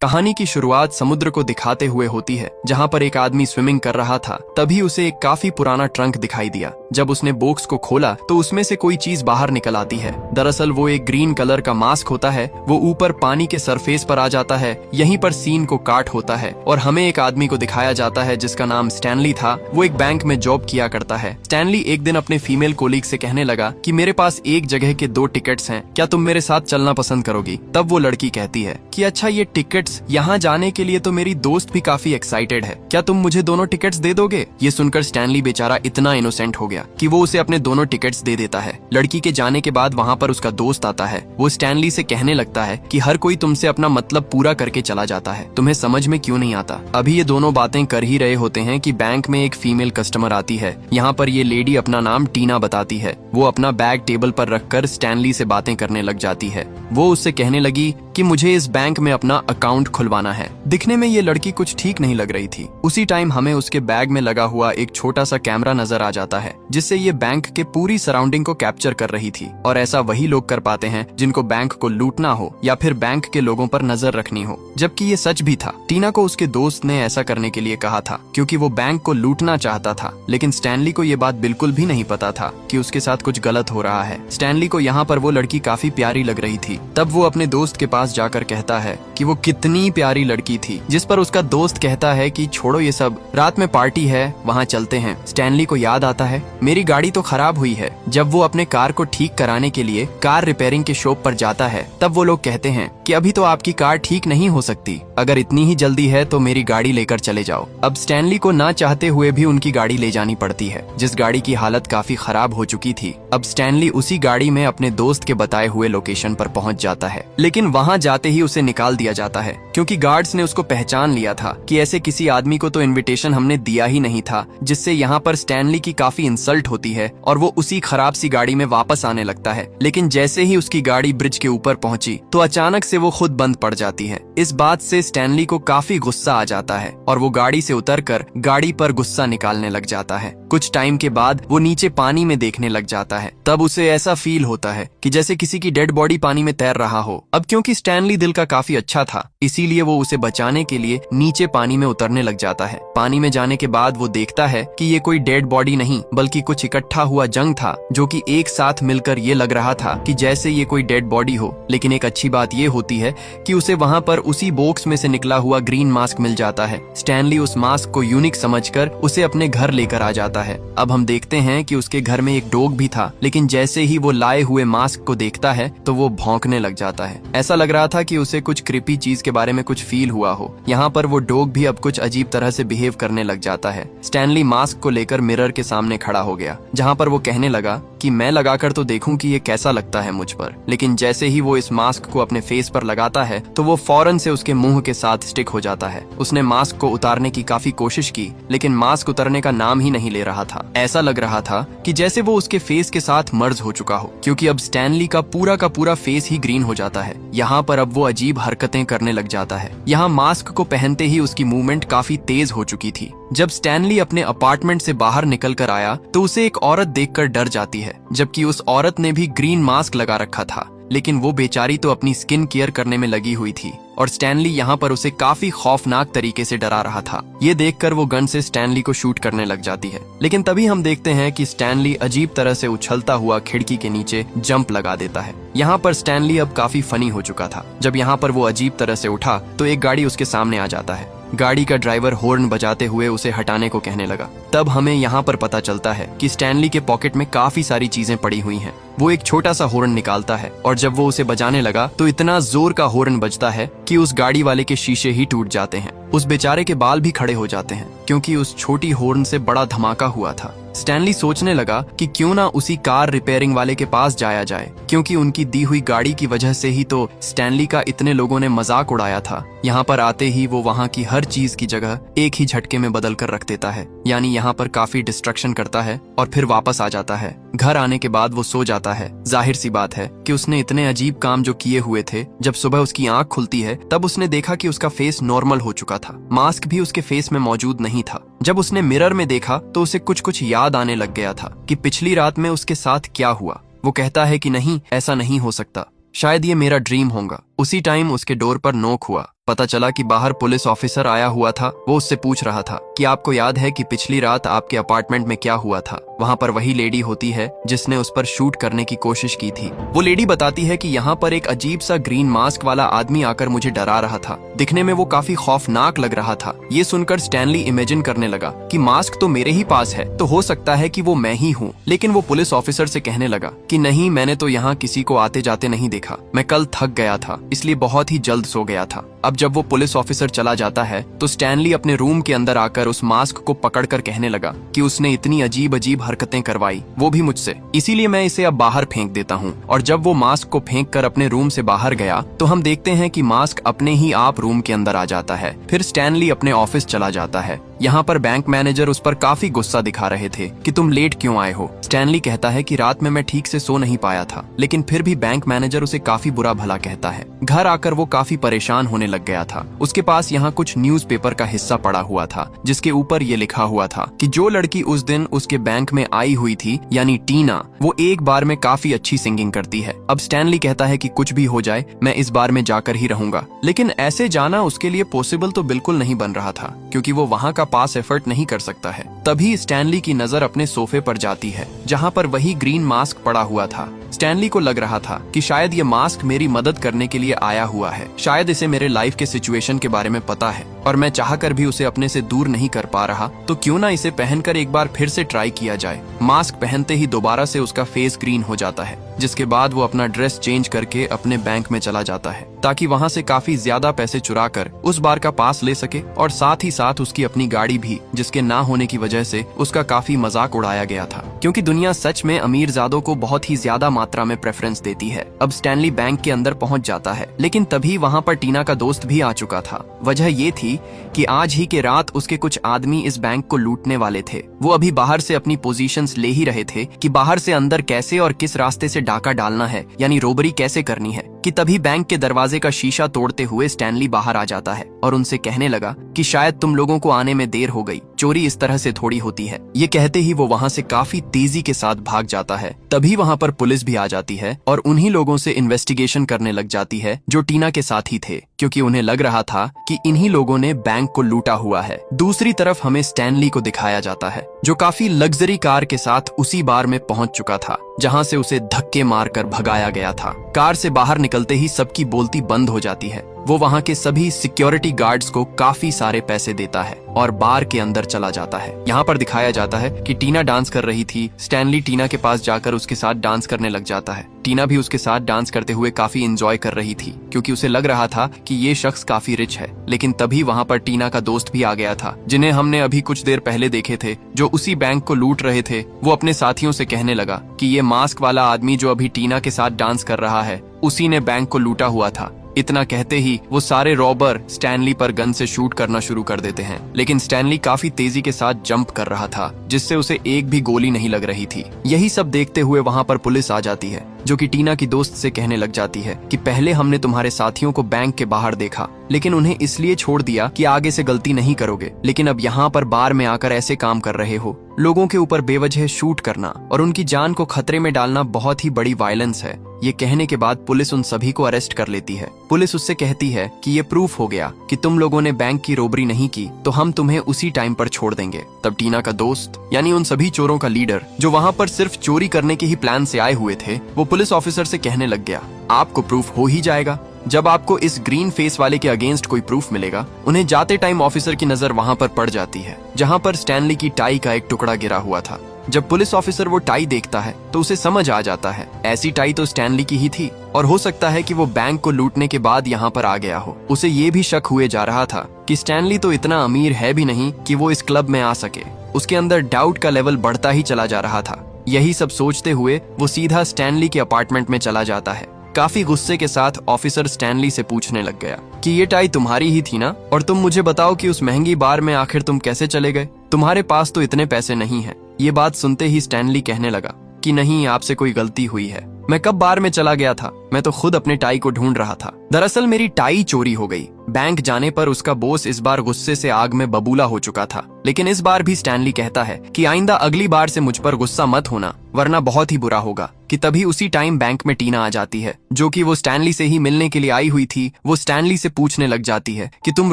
कहानी की शुरुआत समुद्र को दिखाते हुए होती है, जहाँ पर एक आदमी स्विमिंग कर रहा था। तभी उसे एक काफी पुराना ट्रंक दिखाई दिया। जब उसने बॉक्स को खोला तो उसमें से कोई चीज बाहर निकल आती है। दरअसल वो एक ग्रीन कलर का मास्क होता है। वो ऊपर पानी के सरफेस पर आ जाता है। यहीं पर सीन को काट होता है और हमें एक आदमी को दिखाया जाता है जिसका नाम स्टैनली था। वो एक बैंक में जॉब किया करता है। स्टैनली एक दिन अपने फीमेल कोलीग से कहने लगा कि मेरे पास एक जगह के 2 टिकट्स हैं, क्या तुम मेरे साथ चलना पसंद करोगी? तब वो लड़की कहती है कि अच्छा, ये टिकट्स यहाँ जाने के लिए तो मेरी दोस्त भी काफी एक्साइटेड है, क्या तुम मुझे दोनों टिकट्स दे दोगे? ये सुनकर स्टैनली बेचारा इतना इनोसेंट हो गया कि वो उसे अपने दोनों टिकट्स दे देता है। लड़की के जाने के बाद वहाँ पर उसका दोस्त आता है। वो स्टैनली से कहने लगता है कि हर कोई तुमसे अपना मतलब पूरा करके चला जाता है, तुम्हें समझ में क्यों नहीं आता? अभी ये दोनों बातें कर ही रहे होते हैं कि बैंक में एक फीमेल कस्टमर आती है। यहाँ पर ये लेडी अपना नाम टीना बताती है। वो अपना बैग टेबल पर रखकर स्टैनली से बातें करने लग जाती है। वो उससे कहने लगी कि मुझे इस बैंक में अपना अकाउंट खुलवाना है। दिखने में ये लड़की कुछ ठीक नहीं लग रही थी। उसी टाइम हमें उसके बैग में लगा हुआ एक छोटा सा कैमरा नजर आ जाता है, जिससे ये बैंक के पूरी सराउंडिंग को कैप्चर कर रही थी। और ऐसा वही लोग कर पाते हैं जिनको बैंक को लूटना हो या फिर बैंक के लोगों पर नजर रखनी हो। जबकि ये सच भी था। टीना को उसके दोस्त ने ऐसा करने के लिए कहा था क्योंकि वो बैंक को लूटना चाहता था, लेकिन स्टैनली को ये बात बिल्कुल भी नहीं पता था कि उसके साथ कुछ गलत हो रहा है। स्टैनली को यहाँ पर वो लड़की काफी प्यारी लग रही थी। तब वो अपने दोस्त के पास जाकर कहता है कि वो कितनी प्यारी लड़की थी, जिस पर उसका दोस्त कहता है कि छोड़ो ये सब, रात में पार्टी है, वहाँ चलते हैं। स्टैनली को याद आता है मेरी गाड़ी तो खराब हुई है। जब वो अपने कार को ठीक कराने के लिए कार रिपेयरिंग के शॉप पर जाता है, तब वो लोग कहते हैं कि अभी तो आपकी कार ठीक नहीं हो सकती, अगर इतनी ही जल्दी है तो मेरी गाड़ी लेकर चले जाओ। अब स्टैनली को ना चाहते हुए भी उनकी गाड़ी ले जानी पड़ती है, जिस गाड़ी की हालत काफी खराब हो चुकी थी। अब स्टैनली उसी गाड़ी में अपने दोस्त के बताए हुए लोकेशन पर पहुंच जाता है, लेकिन वहां जाते ही उसे निकाल दिया जाता है क्योंकि गार्ड्स ने उसको पहचान लिया था कि ऐसे किसी आदमी को तो इनविटेशन हमने दिया ही नहीं था, जिससे यहाँ पर स्टैनली की काफी इंसल्ट होती है और वो उसी खराब सी गाड़ी में वापस आने लगता है। लेकिन जैसे ही उसकी गाड़ी ब्रिज के ऊपर पहुंची तो अचानक से वो खुद बंद पड़ जाती है। इस बात से स्टैनली को काफी गुस्सा आ जाता है और वो गाड़ी से उतरकर गाड़ी पर गुस्सा निकालने लग जाता है। कुछ टाइम के बाद वो नीचे पानी में देखने लग जाता है। तब उसे ऐसा फील होता है कि जैसे किसी की डेड बॉडी पानी में तैर रहा हो। अब क्योंकि स्टैनली दिल का काफी अच्छा था, इसीलिए वो उसे बचाने के लिए नीचे पानी में उतरने लग जाता है। पानी में जाने के बाद वो देखता है कि ये कोई डेड बॉडी नहीं बल्कि कुछ इकट्ठा हुआ जंग था, जो कि एक साथ मिलकर ये लग रहा था कि जैसे ये कोई डेड बॉडी हो। लेकिन एक अच्छी बात ये होती है कि उसे वहाँ पर उसी बॉक्स में से निकला हुआ ग्रीन मास्क मिल जाता है। स्टैनली उस मास्क को यूनिक समझकर उसे अपने घर लेकर आ जाता है। अब हम देखते हैं कि उसके घर में एक डॉग भी था, लेकिन जैसे ही वो लाए हुए मास्क को देखता है तो वो भौंकने लग जाता है। ऐसा लग रहा था कि उसे कुछ क्रीपी चीज के बारे में कुछ फील हुआ हो। यहाँ पर वो डॉग भी अब कुछ अजीब तरह से बिहेव करने लग जाता है। स्टैनली मास्क को लेकर मिरर के सामने खड़ा हो गया, जहाँ पर वो कहने लगा कि मैं लगाकर तो देखूं कि ये कैसा लगता है मुझ पर। लेकिन जैसे ही वो इस मास्क को अपने फेस पर लगाता है तो वो फौरन से उसके मुंह के साथ स्टिक हो जाता है। उसने मास्क को उतारने की काफी कोशिश की, लेकिन मास्क उतरने का नाम ही नहीं ले रहा था। ऐसा लग रहा था कि जैसे वो उसके फेस के साथ मर्ज हो चुका हो, क्योंकि अब स्टैनली का पूरा फेस ही ग्रीन हो जाता है। यहाँ पर अब वो अजीब हरकतें करने लग जाता है। यहाँ मास्क को पहनते ही उसकी मूवमेंट काफी तेज हो चुकी थी। जब स्टैनली अपने अपार्टमेंट से बाहर निकल कर आया तो उसे एक औरत देखकर डर जाती है, जबकि उस औरत ने भी ग्रीन मास्क लगा रखा था। लेकिन वो बेचारी तो अपनी स्किन केयर करने में लगी हुई थी और स्टैनली यहाँ पर उसे काफी खौफनाक तरीके से डरा रहा था। ये देखकर वो गन से स्टैनली को शूट करने लग जाती है। लेकिन तभी हम देखते हैं कि स्टैनली अजीब तरह से उछलता हुआ खिड़की के नीचे जंप लगा देता है। यहाँ पर स्टैनली अब काफी फनी हो चुका था। जब यहाँ पर वो अजीब तरह से उठा तो एक गाड़ी उसके सामने आ जाता है। गाड़ी का ड्राइवर हॉर्न बजाते हुए उसे हटाने को कहने लगा। तब हमें यहाँ पर पता चलता है कि स्टैनली के पॉकेट में काफी सारी चीजें पड़ी हुई हैं। वो एक छोटा सा हॉर्न निकालता है और जब वो उसे बजाने लगा तो इतना जोर का हॉर्न बजता है कि उस गाड़ी वाले के शीशे ही टूट जाते हैं। उस बेचारे के बाल भी खड़े हो जाते हैं क्योंकि उस छोटी हॉर्न से बड़ा धमाका हुआ था। स्टैनली सोचने लगा कि क्यों ना उसी कार रिपेयरिंग वाले के पास जाया जाए, क्योंकि उनकी दी हुई गाड़ी की वजह से ही तो स्टैनली का इतने लोगों ने मजाक उड़ाया था। यहाँ पर आते ही वो वहाँ की हर चीज की जगह एक ही झटके में बदल कर रख देता है, यानी यहाँ पर काफी डिस्ट्रक्शन करता है और फिर वापस आ जाता है। घर आने के बाद वो सो जाता है। जाहिर सी बात है कि उसने इतने अजीब काम जो किए हुए थे, जब सुबह उसकी आंख खुलती है तब उसने देखा कि उसका फेस नॉर्मल हो चुका था। मास्क भी उसके फेस में मौजूद नहीं था। जब उसने मिरर में देखा तो उसे कुछ याद आने लग गया था कि पिछली रात में उसके साथ क्या हुआ। वो कहता है कि नहीं, ऐसा नहीं हो सकता, शायद ये मेरा ड्रीम होगा। उसी टाइम उसके डोर पर नॉक हुआ। पता चला कि बाहर पुलिस ऑफिसर आया हुआ था। वो उससे पूछ रहा था कि आपको याद है कि पिछली रात आपके अपार्टमेंट में क्या हुआ था। वहाँ पर वही लेडी होती है जिसने उस पर शूट करने की कोशिश की थी। वो लेडी बताती है कि यहाँ पर एक अजीब सा ग्रीन मास्क वाला आदमी आकर मुझे डरा रहा था। दिखने में वो काफी खौफनाक लग रहा था। ये सुनकर स्टैनली इमेजिन करने लगा कि मास्क तो मेरे ही पास है, तो हो सकता है कि वो मैं ही हूँ। लेकिन वो पुलिस ऑफिसर से कहने लगा कि नहीं, मैंने तो यहाँ किसी को आते जाते नहीं देखा। मैं कल थक गया था, इसलिए बहुत ही जल्द सो गया था। अब जब वो पुलिस ऑफिसर चला जाता है तो स्टैनली अपने रूम के अंदर आकर उस मास्क को पकड़कर कहने लगा कि उसने इतनी अजीब अजीब हरकतें करवाई, वो भी मुझसे, इसीलिए मैं इसे अब बाहर फेंक देता हूँ। और जब वो मास्क को फेंक कर अपने रूम से बाहर गया तो हम देखते हैं कि मास्क अपने ही आप रूम के अंदर आ जाता है। फिर स्टैनली अपने ऑफिस चला जाता है। यहाँ पर बैंक मैनेजर उस पर काफी गुस्सा दिखा रहे थे कि तुम लेट क्यों आए हो। स्टैनली कहता है कि रात में मैं ठीक से सो नहीं पाया था, लेकिन फिर भी बैंक मैनेजर उसे काफी बुरा भला कहता है। घर आकर वो काफी परेशान होने लग गया था। उसके पास यहाँ कुछ न्यूज़पेपर का हिस्सा पड़ा हुआ था जिसके ऊपर ये लिखा हुआ था कि जो लड़की उस दिन उसके बैंक में आई हुई थी, यानी टीना, वो एक बार में काफी अच्छी सिंगिंग करती है। अब स्टैनली कहता है कि कुछ भी हो जाए मैं इस बार में जाकर ही रहूंगा। लेकिन ऐसे जाना उसके लिए पॉसिबल तो बिल्कुल नहीं बन रहा था, क्योंकि वो वहाँ का पास एफर्ट नहीं कर सकता है। तभी स्टैनली की नजर अपने सोफे पर जाती है जहाँ पर वही ग्रीन मास्क पड़ा हुआ था। स्टैनली को लग रहा था कि शायद ये मास्क मेरी मदद करने के लिए आया हुआ है। शायद इसे मेरे लाइफ के सिचुएशन के बारे में पता है और मैं चाहकर भी उसे अपने से दूर नहीं कर पा रहा, तो क्यों ना इसे पहनकर एक बार फिर से ट्राई किया जाए। मास्क पहनते ही दोबारा से उसका फेस ग्रीन हो जाता है, जिसके बाद वो अपना ड्रेस चेंज करके अपने बैंक में चला जाता है ताकि वहाँ से काफी ज्यादा पैसे चुरा कर उस बार का पास ले सके, और साथ ही साथ उसकी अपनी गाड़ी भी, जिसके ना होने की वजह से उसका काफी मजाक उड़ाया गया था। क्योंकि दुनिया सच में अमीरजादों को बहुत ही ज्यादा मात्रा में प्रेफरेंस देती है। अब स्टैनली बैंक के अंदर पहुंच जाता है, लेकिन तभी वहाँ पर टीना का दोस्त भी आ चुका था। वजह ये थी कि आज ही के रात उसके कुछ आदमी इस बैंक को लूटने वाले थे। वो अभी बाहर से अपनी पोजीशंस ले ही रहे थे कि बाहर से अंदर कैसे और किस रास्ते से डाका डालना है, यानी रोबरी कैसे करनी है, कि तभी बैंक के दरवाजे का शीशा तोड़ते हुए स्टैनली बाहर आ जाता है और उनसे कहने लगा कि शायद तुम लोगों को आने में देर हो गई, चोरी इस तरह से थोड़ी होती है। ये कहते ही वो वहाँ से काफी तेजी के साथ भाग जाता है। तभी वहाँ पर पुलिस भी आ जाती है और उन्हीं लोगों से इन्वेस्टिगेशन करने लग जाती है जो टीना के साथ ही थे, क्योंकि उन्हें लग रहा था कि इन्हीं लोगों ने बैंक को लूटा हुआ है। दूसरी तरफ हमें स्टैनली को दिखाया जाता है जो काफी लग्जरी कार के साथ उसी बार में पहुंच चुका था जहां से उसे धक्के मारकर भगाया गया था। कार से बाहर निकलते ही सबकी बोलती बंद हो जाती है। वो वहां के सभी सिक्योरिटी गार्ड्स को काफी सारे पैसे देता है और बार के अंदर चला जाता है। यहाँ पर दिखाया जाता है कि टीना डांस कर रही थी। स्टैनली टीना के पास जाकर उसके साथ डांस करने लग जाता है। टीना भी उसके साथ डांस करते हुए काफी एंजॉय कर रही थी, क्योंकि उसे लग रहा था कि ये शख्स काफी रिच है। लेकिन तभी वहाँ पर टीना का दोस्त भी आ गया था, जिन्हें हमने अभी कुछ देर पहले देखे थे, जो उसी बैंक को लूट रहे थे। वो अपने साथियों से कहने लगा कि ये मास्क वाला आदमी जो अभी टीना के साथ डांस कर रहा है, उसी ने बैंक को लूटा हुआ था। इतना कहते ही वो सारे रॉबर स्टैनली पर गन से शूट करना शुरू कर देते हैं, लेकिन स्टैनली काफी तेजी के साथ जंप कर रहा था, जिससे उसे एक भी गोली नहीं लग रही थी। यही सब देखते हुए वहाँ पर पुलिस आ जाती है, जो कि टीना की दोस्त से कहने लग जाती है कि पहले हमने तुम्हारे साथियों को बैंक के बाहर देखा, लेकिन उन्हें इसलिए छोड़ दिया कि आगे से गलती नहीं करोगे, लेकिन अब यहाँ पर बार में आकर ऐसे काम कर रहे हो। लोगों के ऊपर बेवजह शूट करना और उनकी जान को खतरे में डालना बहुत ही बड़ी वायलेंस है। ये कहने के बाद पुलिस उन सभी को अरेस्ट कर लेती है। पुलिस उससे कहती है कि ये प्रूफ हो गया कि तुम लोगों ने बैंक की रोबरी नहीं की, तो हम तुम्हें उसी टाइम पर छोड़ देंगे। तब टीना का दोस्त, यानी उन सभी चोरों का लीडर जो वहाँ पर सिर्फ चोरी करने के ही प्लान से आए हुए थे, वो पुलिस ऑफिसर से कहने लग गया, आपको प्रूफ हो ही जाएगा। जब आपको इस ग्रीन फेस वाले के अगेंस्ट कोई प्रूफ मिलेगा। उन्हें जाते टाइम ऑफिसर की नजर वहाँ पर पड़ जाती है जहाँ पर स्टैनली की टाई का एक टुकड़ा गिरा हुआ था। जब पुलिस ऑफिसर वो टाई देखता है तो उसे समझ आ जाता है ऐसी टाई तो स्टैनली की ही थी, और हो सकता है कि वो बैंक को लूटने के बाद यहाँ पर आ गया हो। उसे ये भी शक हुए जा रहा था कि स्टैनली तो इतना अमीर है भी नहीं कि वो इस क्लब में आ सके। उसके अंदर डाउट का लेवल बढ़ता ही चला जा रहा था। यही सब सोचते हुए वो सीधा स्टैनली के अपार्टमेंट में चला जाता है। काफी गुस्से के साथ ऑफिसर स्टैनली से पूछने लग गया कि ये टाई तुम्हारी ही थी ना, और तुम मुझे बताओ कि उस महंगी बार में आखिर तुम कैसे चले गए, तुम्हारे पास तो इतने पैसे नहीं है। ये बात सुनते ही स्टैनली कहने लगा कि नहीं, आपसे कोई गलती हुई है, मैं कब बार में चला गया था, मैं तो खुद अपने टाई को ढूंढ रहा था। दरअसल मेरी टाई चोरी हो गई। बैंक जाने पर उसका बॉस इस बार गुस्से से आग में बबूला हो चुका था। लेकिन इस बार भी स्टैनली कहता है कि आइंदा अगली बार से मुझ पर गुस्सा मत होना, वरना बहुत ही बुरा होगा। कि तभी उसी टाइम बैंक में टीना आ जाती है, जो कि वो स्टैनली से ही मिलने के लिए आई हुई थी। वो स्टैनली से पूछने लग जाती है कि तुम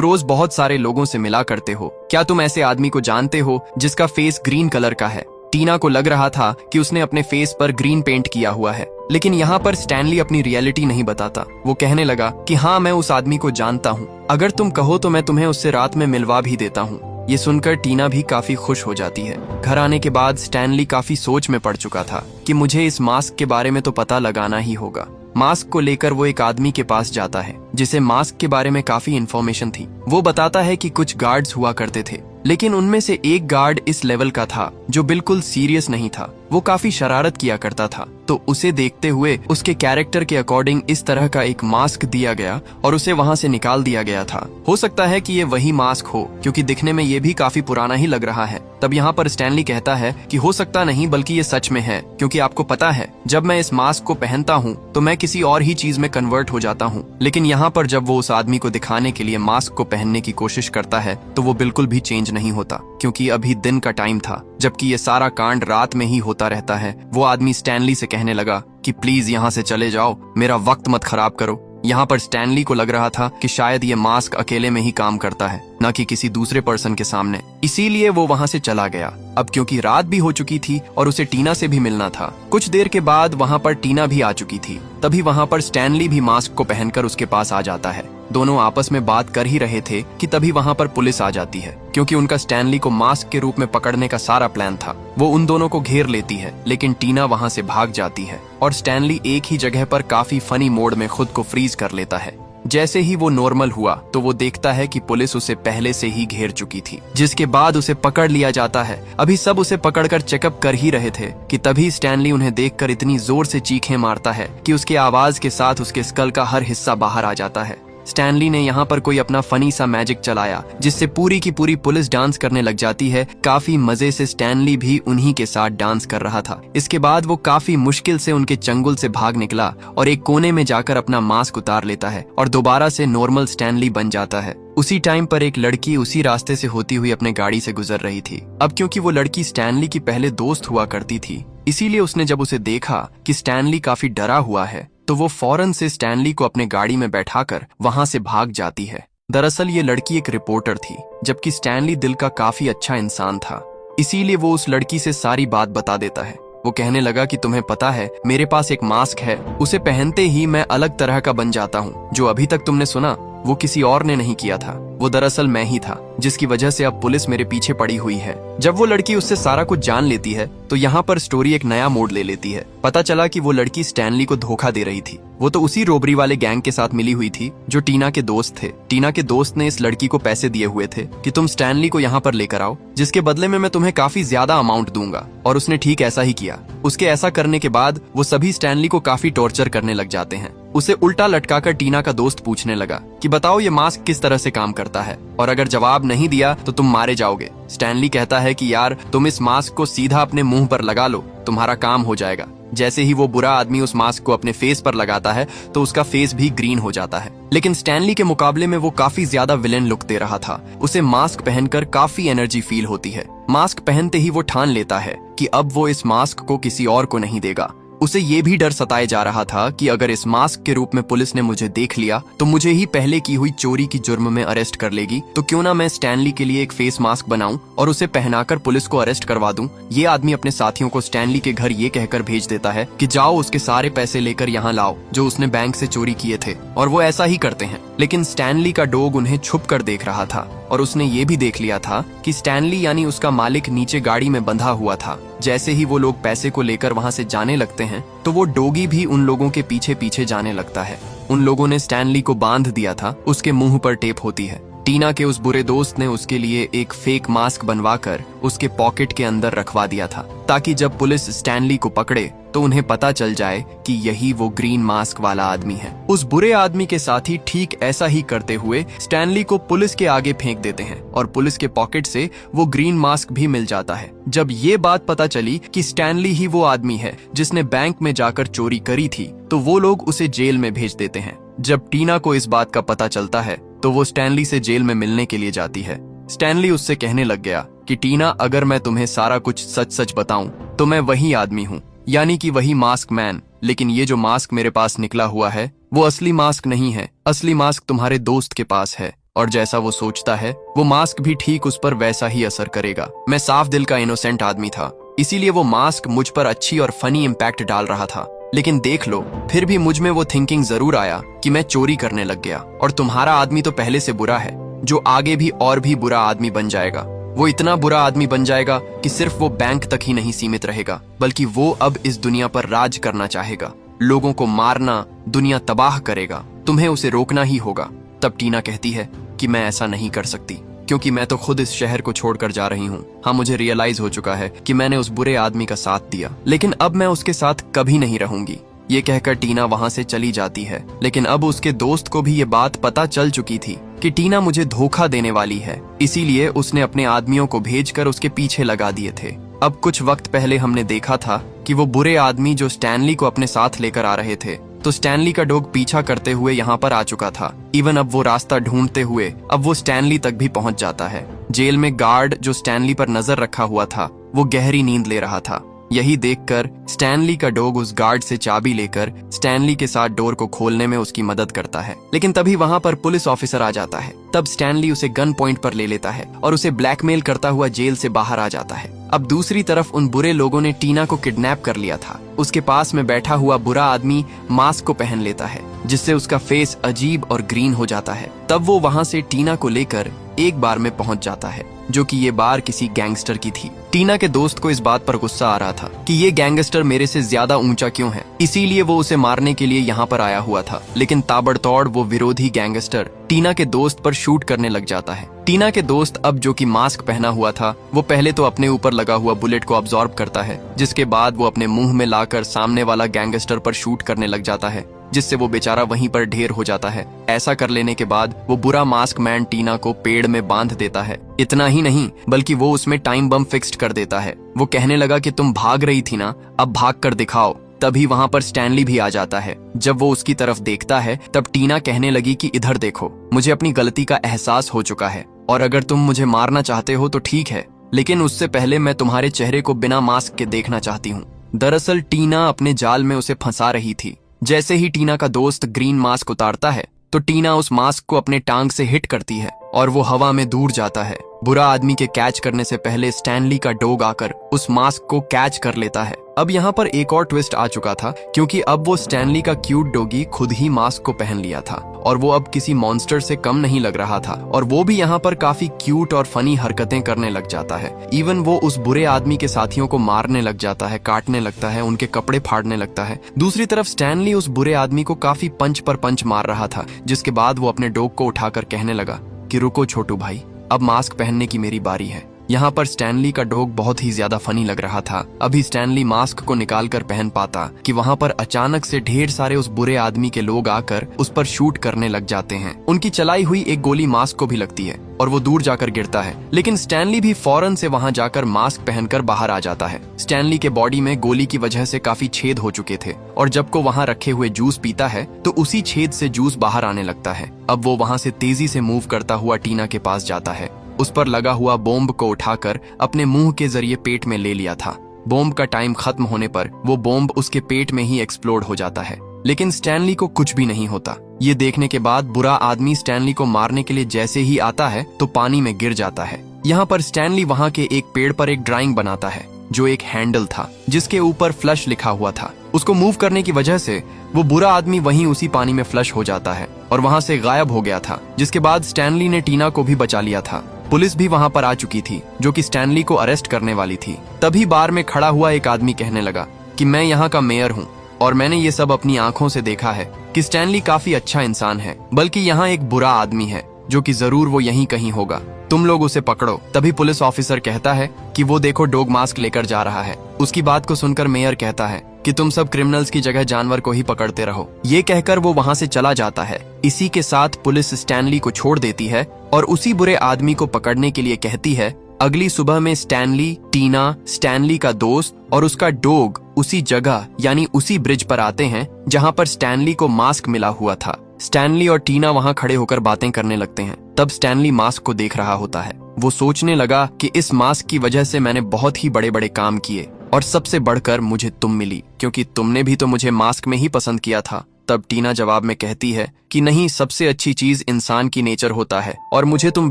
रोज बहुत सारे लोगों से मिला करते हो, क्या तुम ऐसे आदमी को जानते हो जिसका फेस ग्रीन कलर का है। टीना को लग रहा था कि उसने अपने फेस पर ग्रीन पेंट किया हुआ है, लेकिन यहाँ पर स्टैनली अपनी रियलिटी नहीं बताता। वो कहने लगा कि हाँ, मैं उस आदमी को जानता हूँ, अगर तुम कहो तो मैं तुम्हें उससे रात में मिलवा भी देता हूँ। ये सुनकर टीना भी काफी खुश हो जाती है। घर आने के बाद स्टैनली काफी सोच में पड़ चुका था कि मुझे इस मास्क के बारे में तो पता लगाना ही होगा। मास्क को लेकर वो एक आदमी के पास जाता है जिसे मास्क के बारे में काफी इन्फॉर्मेशन थी। वो बताता है कि कुछ गार्ड्स हुआ करते थे, लेकिन उनमें से एक गार्ड इस लेवल का था जो बिल्कुल सीरियस नहीं था। वो काफी शरारत किया करता था, तो उसे देखते हुए उसके कैरेक्टर के अकॉर्डिंग इस तरह का एक मास्क दिया गया और उसे वहां से निकाल दिया गया था। हो सकता है कि ये वही मास्क हो, क्योंकि दिखने में ये भी काफी पुराना ही लग रहा है। तब यहाँ पर स्टैनली कहता है कि हो सकता नहीं, बल्कि ये सच में है, क्योंकि आपको पता है जब मैं इस मास्क को पहनता हूँ तो मैं किसी और ही चीज में कन्वर्ट हो जाता हूँ। लेकिन यहाँ पर जब वो उस आदमी को दिखाने के लिए मास्क को पहनने की कोशिश करता है तो वो बिल्कुल भी चेंज नहीं होता, क्योंकि अभी दिन का टाइम था, जबकि ये सारा कांड रात में ही होता रहता है। वो आदमी स्टैनली से कहने लगा कि प्लीज यहाँ से चले जाओ, मेरा वक्त मत खराब करो। यहाँ पर स्टैनली को लग रहा था कि शायद ये मास्क अकेले में ही काम करता है, न कि किसी दूसरे पर्सन के सामने, इसीलिए वो वहाँ से चला गया। अब क्योंकि रात भी हो चुकी थी और उसे टीना से भी मिलना था। कुछ देर के बाद वहाँ पर टीना भी आ चुकी थी। तभी वहाँ पर स्टैनली भी मास्क को पहनकर उसके पास आ जाता है। दोनों आपस में बात कर ही रहे थे कि तभी वहाँ पर पुलिस आ जाती है, क्योंकि उनका स्टैनली को मास्क के रूप में पकड़ने का सारा प्लान था। वो उन दोनों को घेर लेती है, लेकिन टीना वहाँ से भाग जाती है और स्टैनली एक ही जगह पर काफी फनी मोड में खुद को फ्रीज कर लेता है। जैसे ही वो नॉर्मल हुआ तो वो देखता है कि पुलिस उसे पहले से ही घेर चुकी थी, जिसके बाद उसे पकड़ लिया जाता है। अभी सब उसे पकड़कर चेकअप कर ही रहे थे कि तभी स्टैनली उन्हें देखकर इतनी जोर से चीखें मारता है कि उसके आवाज के साथ उसके स्कल का हर हिस्सा बाहर आ जाता है। स्टैनली ने यहाँ पर कोई अपना फनी सा मैजिक चलाया, जिससे पूरी की पूरी पुलिस डांस करने लग जाती है। काफी मजे से स्टैनली भी उन्हीं के साथ डांस कर रहा था। इसके बाद वो काफी मुश्किल से उनके चंगुल से भाग निकला और एक कोने में जाकर अपना मास्क उतार लेता है और दोबारा से नॉर्मल स्टैनली बन जाता है। उसी टाइम पर एक लड़की उसी रास्ते से होती हुई अपने गाड़ी से गुजर रही थी। अब क्योंकि वो लड़की स्टैनली की पहले दोस्त हुआ करती थी, इसीलिए उसने जब उसे देखा कि स्टैनली काफी डरा हुआ है तो वो फौरन से स्टैनली को अपने गाड़ी में बैठाकर वहां से भाग जाती है। दरअसल ये लड़की एक रिपोर्टर थी, जबकि स्टैनली दिल का काफी अच्छा इंसान था, इसीलिए वो उस लड़की से सारी बात बता देता है। वो कहने लगा कि तुम्हें पता है मेरे पास एक मास्क है, उसे पहनते ही मैं अलग तरह का बन जाता हूँ। जो अभी तक तुमने सुना वो किसी और ने नहीं किया था, वो दरअसल मैं ही था, जिसकी वजह से अब पुलिस मेरे पीछे पड़ी हुई है। जब वो लड़की उससे सारा कुछ जान लेती है तो यहाँ पर स्टोरी एक नया मोड़ ले लेती है। पता चला कि वो लड़की स्टैनली को धोखा दे रही थी। वो तो उसी रोबरी वाले गैंग के साथ मिली हुई थी जो टीना के दोस्त थे। टीना के दोस्त ने इस लड़की को पैसे दिए हुए थे कि तुम स्टैनली को यहाँ पर लेकर आओ, जिसके बदले में मैं तुम्हें काफी ज्यादा अमाउंट दूंगा, और उसने ठीक ऐसा ही किया। उसके ऐसा करने के बाद वो सभी स्टैनली को काफी टॉर्चर करने लग जाते हैं। उसे उल्टा लटकाकर टीना का दोस्त पूछने लगा कि बताओ ये मास्क किस तरह से काम करता है, और अगर जवाब नहीं दिया तो तुम मारे जाओगे। स्टैनली कहता है कि यार तुम इस मास्क को सीधा अपने मुंह पर लगा लो, तुम्हारा काम हो जाएगा। जैसे ही वो बुरा आदमी उस मास्क को अपने फेस पर लगाता है तो उसका फेस भी ग्रीन हो जाता है। लेकिन स्टैनली के मुकाबले में वो काफी ज्यादा विलेन लुक दे रहा था। उसे मास्क पहनकर काफी एनर्जी फील होती है। मास्क पहनते ही वो ठान लेता है कि अब वो इस मास्क को किसी और को नहीं देगा। उसे ये भी डर सताए जा रहा था कि अगर इस मास्क के रूप में पुलिस ने मुझे देख लिया तो मुझे ही पहले की हुई चोरी की जुर्म में अरेस्ट कर लेगी। तो क्यों ना मैं स्टैनली के लिए एक फेस मास्क बनाऊं और उसे पहनाकर पुलिस को अरेस्ट करवा दूं। ये आदमी अपने साथियों को स्टैनली के घर ये कहकर भेज देता है कि जाओ उसके सारे पैसे लेकर यहाँ लाओ जो उसने बैंक से चोरी किए थे, और वो ऐसा ही करते हैं। लेकिन स्टैनली का डॉग उन्हें छुप कर देख रहा था और उसने ये भी देख लिया था कि स्टैनली यानी उसका मालिक नीचे गाड़ी में बंधा हुआ था। जैसे ही वो लोग पैसे को लेकर वहां से जाने लगते हैं तो वो डॉगी भी उन लोगों के पीछे पीछे जाने लगता है। उन लोगों ने स्टैनली को बांध दिया था, उसके मुंह पर टेप होती है। टीना के उस बुरे दोस्त ने उसके लिए एक फेक मास्क बनवाकर उसके पॉकेट के अंदर रखवा दिया था, ताकि जब पुलिस स्टैनली को पकड़े तो उन्हें पता चल जाए कि यही वो ग्रीन मास्क वाला आदमी है। उस बुरे आदमी के साथ ही ठीक ऐसा ही करते हुए स्टैनली को पुलिस के आगे फेंक देते हैं और पुलिस के पॉकेट से वो ग्रीन मास्क भी मिल जाता है। जब ये बात पता चली कि स्टैनली ही वो आदमी है जिसने बैंक में जाकर चोरी करी थी, तो वो लोग उसे जेल में भेज देते हैं। जब टीना को इस बात का पता चलता है तो वो स्टैनली से जेल में मिलने के लिए जाती है। स्टैनली उससे कहने लग गया कि टीना, अगर मैं तुम्हें सारा कुछ सच सच बताऊं तो मैं वही आदमी हूँ, यानी कि वही मास्क मैन। लेकिन ये जो मास्क मेरे पास निकला हुआ है वो असली मास्क नहीं है। असली मास्क तुम्हारे दोस्त के पास है और जैसा वो सोचता है वो मास्क भी ठीक उस पर वैसा ही असर करेगा। मैं साफ दिल का इनोसेंट आदमी था, इसीलिए वो मास्क मुझ पर अच्छी और फनी इम्पैक्ट डाल रहा था। लेकिन देख लो, फिर भी मुझ में वो थिंकिंग जरूर आया कि मैं चोरी करने लग गया। और तुम्हारा आदमी तो पहले से बुरा है, जो आगे भी और भी बुरा आदमी बन जाएगा। वो इतना बुरा आदमी बन जाएगा कि सिर्फ वो बैंक तक ही नहीं सीमित रहेगा, बल्कि वो अब इस दुनिया पर राज करना चाहेगा, लोगों को मारना, दुनिया तबाह करेगा। तुम्हें उसे रोकना ही होगा। तब टीना कहती है कि मैं ऐसा नहीं कर सकती, क्योंकि मैं तो खुद इस शहर को छोड़कर जा रही हूँ। हाँ, मुझे रियलाइज हो चुका है कि मैंने उस बुरे आदमी का साथ दिया, लेकिन अब मैं उसके साथ कभी नहीं रहूंगी। ये कहकर टीना वहाँ से चली जाती है। लेकिन अब उसके दोस्त को भी ये बात पता चल चुकी थी कि टीना मुझे धोखा देने वाली है, इसीलिए उसने अपने आदमियों को भेजकर उसके पीछे लगा दिए थे। अब कुछ वक्त पहले हमने देखा था कि वो बुरे आदमी जो स्टैनली को अपने साथ लेकर आ रहे थे, तो स्टैनली का डॉग पीछा करते हुए यहाँ पर आ चुका था। इवन अब वो रास्ता ढूंढते हुए अब वो स्टैनली तक भी पहुंच जाता है। जेल में गार्ड जो स्टैनली पर नजर रखा हुआ था वो गहरी नींद ले रहा था। यही देखकर स्टैनली का डॉग उस गार्ड से चाबी लेकर स्टैनली के साथ डोर को खोलने में उसकी मदद करता है। लेकिन तभी वहाँ पर पुलिस ऑफिसर आ जाता है। तब स्टैनली उसे गन पॉइंट पर ले लेता है और उसे ब्लैकमेल करता हुआ जेल से बाहर आ जाता है। अब दूसरी तरफ उन बुरे लोगों ने टीना को किडनैप कर लिया था। उसके पास में बैठा हुआ बुरा आदमी मास्क को पहन लेता है, जिससे उसका फेस अजीब और ग्रीन हो जाता है। तब वो वहाँ से टीना को लेकर एक बार में पहुंच जाता है, जो कि ये बार किसी गैंगस्टर की थी। टीना के दोस्त को इस बात पर गुस्सा आ रहा था कि ये गैंगस्टर मेरे से ज्यादा ऊंचा क्यों है, इसीलिए वो उसे मारने के लिए यहाँ पर आया हुआ था। लेकिन ताबड़तोड़ वो विरोधी गैंगस्टर टीना के दोस्त पर शूट करने लग जाता है। टीना के दोस्त अब जो कि मास्क पहना हुआ था, वो पहले तो अपने ऊपर लगा हुआ बुलेट को अब्सॉर्ब करता है, जिसके बाद वो अपने मुंह में लाकर सामने वाला गैंगस्टर पर शूट करने लग जाता है, जिससे वो बेचारा वहीं पर ढेर हो जाता है। ऐसा कर लेने के बाद वो बुरा मास्क मैन टीना को पेड़ में बांध देता है। इतना ही नहीं, बल्कि वो उसमें टाइम बम फिक्स्ड कर देता है। वो कहने लगा कि तुम भाग रही थी ना, अब भाग कर दिखाओ। तभी वहाँ पर स्टैनली भी आ जाता है। जब वो उसकी तरफ देखता है तब टीना कहने लगी कि इधर देखो, मुझे अपनी गलती का एहसास हो चुका है और अगर तुम मुझे मारना चाहते हो तो ठीक है, लेकिन उससे पहले मैं तुम्हारे चेहरे को बिना मास्क के देखना चाहती हूँ। दरअसल टीना अपने जाल में उसे फंसा रही थी। जैसे ही टीना का दोस्त ग्रीन मास्क उतारता है तो टीना उस मास्क को अपने टांग से हिट करती है और वो हवा में दूर जाता है। बुरा आदमी के कैच करने से पहले स्टैनली का डॉग आकर उस मास्क को कैच कर लेता है। अब यहाँ पर एक और ट्विस्ट आ चुका था, क्योंकि अब वो स्टैनली का क्यूट डॉगी खुद ही मास्क को पहन लिया था और वो अब किसी मॉन्स्टर से कम नहीं लग रहा था और वो भी यहाँ पर काफी क्यूट और फनी हरकतें करने लग जाता है। इवन वो उस बुरे आदमी के साथियों को मारने लग जाता है, काटने लगता है, उनके कपड़े फाड़ने लगता है। दूसरी तरफ स्टैनली उस बुरे आदमी को काफी पंच पर पंच मार रहा था, जिसके बाद वो अपने डॉग को उठाकर कहने लगा कि रुको छोटू भाई, अब मास्क पहनने की मेरी बारी है। यहाँ पर स्टैनली का डॉग बहुत ही ज्यादा फनी लग रहा था। अभी स्टैनली मास्क को निकाल कर पहन पाता कि वहाँ पर अचानक से ढेर सारे उस बुरे आदमी के लोग आकर उस पर शूट करने लग जाते हैं। उनकी चलाई हुई एक गोली मास्क को भी लगती है और वो दूर जाकर गिरता है, लेकिन स्टैनली भी फौरन से वहाँ जाकर मास्क पहनकर बाहर आ जाता है। स्टैनली के बॉडी में गोली की वजह से काफी छेद हो चुके थे और जब को वहाँ रखे हुए जूस पीता है तो उसी छेद से जूस बाहर आने लगता है। अब वो वहाँ से तेजी से मूव करता हुआ टीना के पास जाता है। उस पर लगा हुआ बॉम्ब को उठाकर अपने मुंह के जरिए पेट में ले लिया था। बॉम्ब का टाइम खत्म होने पर वो बॉम्ब उसके पेट में ही एक्सप्लोड हो जाता है, लेकिन स्टैनली को कुछ भी नहीं होता। ये देखने के बाद बुरा आदमी स्टैनली को मारने के लिए जैसे ही आता है तो पानी में गिर जाता है। यहाँ पर स्टैनली वहाँ के एक पेड़ पर एक ड्राइंग बनाता है, जो एक हैंडल था जिसके ऊपर फ्लश लिखा हुआ था। उसको मूव करने की वजह से वो बुरा आदमी वहीं उसी पानी में फ्लश हो जाता है और वहाँ से गायब हो गया था, जिसके बाद स्टैनली ने टीना को भी बचा लिया था। पुलिस भी वहाँ पर आ चुकी थी, जो कि स्टैनली को अरेस्ट करने वाली थी। तभी बार में खड़ा हुआ एक आदमी कहने लगा कि मैं यहाँ का मेयर हूँ और मैंने ये सब अपनी आंखों से देखा है कि स्टैनली काफी अच्छा इंसान है, बल्कि यहाँ एक बुरा आदमी है जो कि जरूर वो यहीं कहीं होगा। तुम लोग उसे पकड़ो। तभी पुलिस ऑफिसर कहता है कि वो देखो डॉग मास्क लेकर जा रहा है। उसकी बात को सुनकर मेयर कहता है कि तुम सब क्रिमिनल्स की जगह जानवर को ही पकड़ते रहो। ये कहकर वो वहाँ से चला जाता है। इसी के साथ पुलिस स्टैनली को छोड़ देती है और उसी बुरे आदमी को पकड़ने के लिए कहती है। अगली सुबह में स्टैनली, टीना, स्टैनली का दोस्त और उसका डॉग उसी जगह यानी उसी ब्रिज पर आते हैं जहाँ पर स्टैनली को मास्क मिला हुआ था। स्टैनली और टीना वहाँ खड़े होकर बातें करने लगते हैं। तब स्टैनली मास्क को देख रहा होता है। वो सोचने लगा कि इस मास्क की वजह से मैंने बहुत ही बड़े बड़े काम किए और सबसे बढ़कर मुझे तुम मिली, क्योंकि तुमने भी तो मुझे मास्क में ही पसंद किया था। तब टीना जवाब में कहती है कि नहीं, सबसे अच्छी चीज इंसान की नेचर होता है और मुझे तुम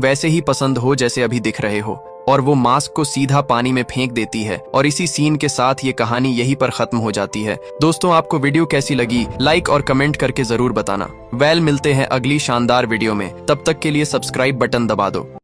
वैसे ही पसंद हो जैसे अभी दिख रहे हो। और वो मास्क को सीधा पानी में फेंक देती है और इसी सीन के साथ ये कहानी यहीं पर खत्म हो जाती है। दोस्तों, आपको वीडियो कैसी लगी लाइक और कमेंट करके जरूर बताना। मिलते हैं अगली शानदार वीडियो में। तब तक के लिए सब्सक्राइब बटन दबा दो।